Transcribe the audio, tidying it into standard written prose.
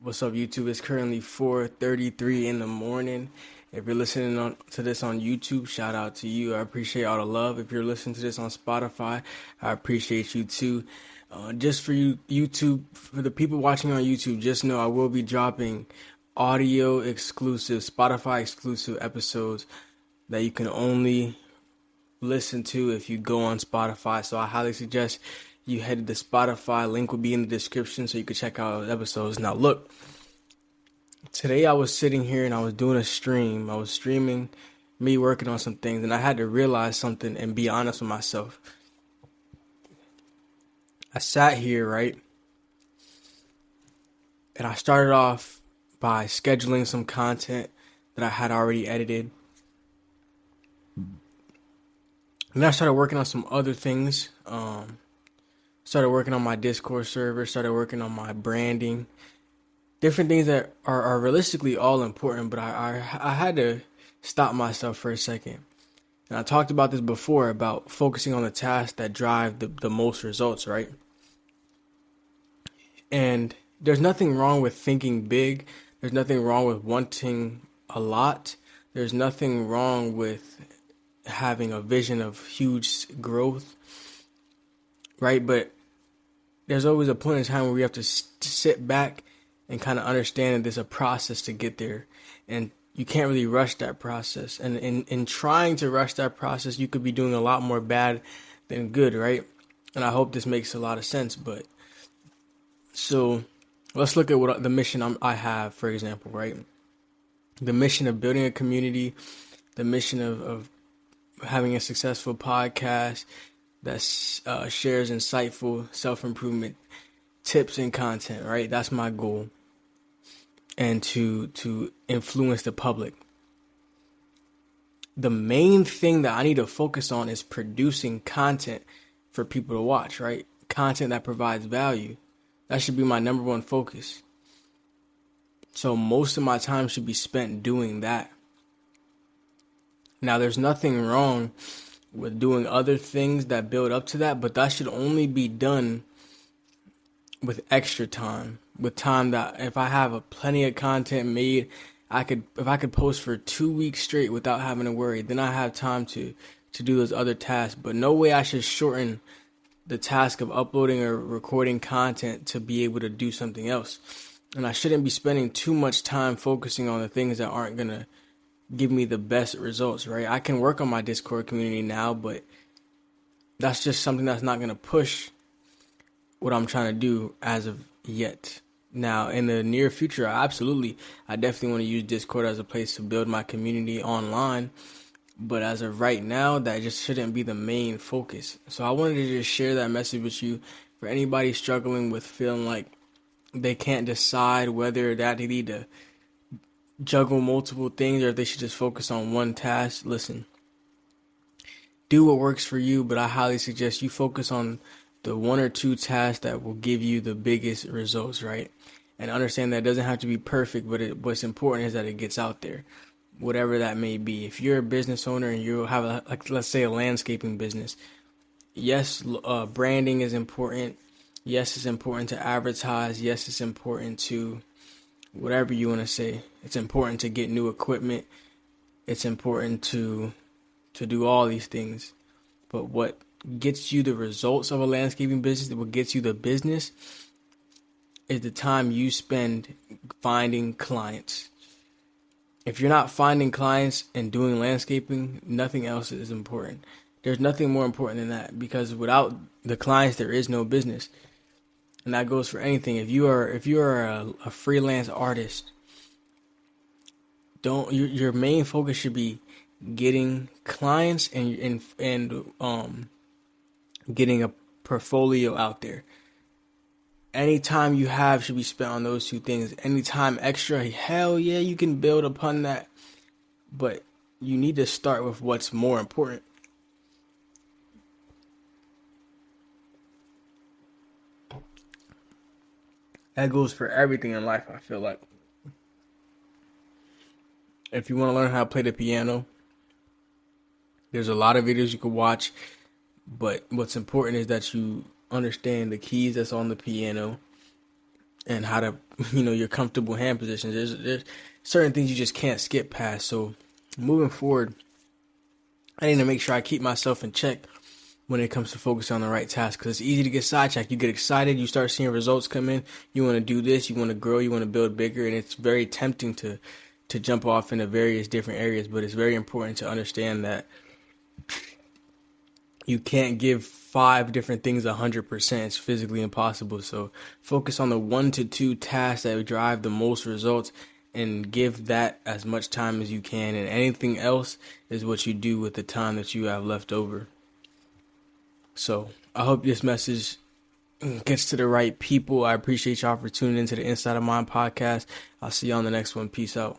What's up, YouTube? It's currently 4:33 in the morning. If you're listening to this on YouTube, shout out to you. I appreciate all the love. If you're listening to this on Spotify, I appreciate you too. Just for you, YouTube, for the people watching on YouTube, just know I will be dropping audio exclusive, Spotify exclusive episodes that you can only listen to if you go on Spotify. So I highly suggest you head to the Spotify. Link will be in the description so you can check out episodes. Now look, today I was sitting here and I was doing a stream. I was streaming me working on some things, and I had to realize something and be honest with myself. I sat here, right? And I started off by scheduling some content that I had already edited. And then I started working on some other things. Started working on my Discord server, started working on my branding, different things that are realistically all important, but I had to stop myself for a second. And I talked about this before, about focusing on the tasks that drive the most results, right? And there's nothing wrong with thinking big. There's nothing wrong with wanting a lot. There's nothing wrong with having a vision of huge growth, right? But there's always a point in time where we have to sit back and kind of understand that there's a process to get there, and you can't really rush that process. And in trying to rush that process, you could be doing a lot more bad than good, right? And I hope this makes a lot of sense. But so let's look at what the mission I have, for example, right? The mission of building a community, the mission of having a successful podcast that shares insightful self-improvement tips and content, right? That's my goal. And to influence the public. The main thing that I need to focus on is producing content for people to watch, right? Content that provides value. That should be my number one focus. So most of my time should be spent doing that. Now, there's nothing wrong with doing other things that build up to that, but that should only be done with extra time, with time that if I have plenty of content made, if I could post for 2 weeks straight without having to worry, then I have time to do those other tasks. But no way I should shorten the task of uploading or recording content to be able to do something else. And I shouldn't be spending too much time focusing on the things that aren't going to give me the best results, right? I can work on my Discord community now, but that's just something that's not going to push what I'm trying to do as of yet. Now, in the near future, I definitely want to use Discord as a place to build my community online. But as of right now, that just shouldn't be the main focus. So I wanted to just share that message with you. For anybody struggling with feeling like they can't decide whether that they need to juggle multiple things or if they should just focus on one task, listen. Do what works for you, but I highly suggest you focus on the one or two tasks that will give you the biggest results, right? And understand that it doesn't have to be perfect, but what's important is that it gets out there, whatever that may be. If you're a business owner and you have let's say a landscaping business, yes, branding is important. Yes, it's important to advertise. Yes, it's important to whatever you want to say. It's important to get new equipment. It's important to do all these things. But what gets you the results of a landscaping business, what gets you the business, is the time you spend finding clients. If you're not finding clients and doing landscaping, nothing else is important. There's nothing more important than that, because without the clients, there is no business. And that goes for anything. If you are a freelance artist, your main focus should be getting clients and getting a portfolio out there. Any time you have should be spent on those two things. Any time extra, hell yeah, you can build upon that. But you need to start with what's more important. That goes for everything in life, I feel like. If you want to learn how to play the piano, there's a lot of videos you can watch. But what's important is that you understand the keys that's on the piano and how to, your comfortable hand positions. There's certain things you just can't skip past. So moving forward, I need to make sure I keep myself in check when it comes to focusing on the right task, because it's easy to get sidetracked. You get excited, you start seeing results come in, you want to do this, you want to grow, you want to build bigger, and it's very tempting to jump off into various different areas. But it's very important to understand that you can't give 5 different things 100%. It's physically impossible. So focus on the 1 to 2 tasks that drive the most results, and give that as much time as you can, and anything else is what you do with the time that you have left over. So I hope this message gets to the right people. I appreciate y'all for tuning into the Inside of Mind podcast. I'll see you on the next one. Peace out.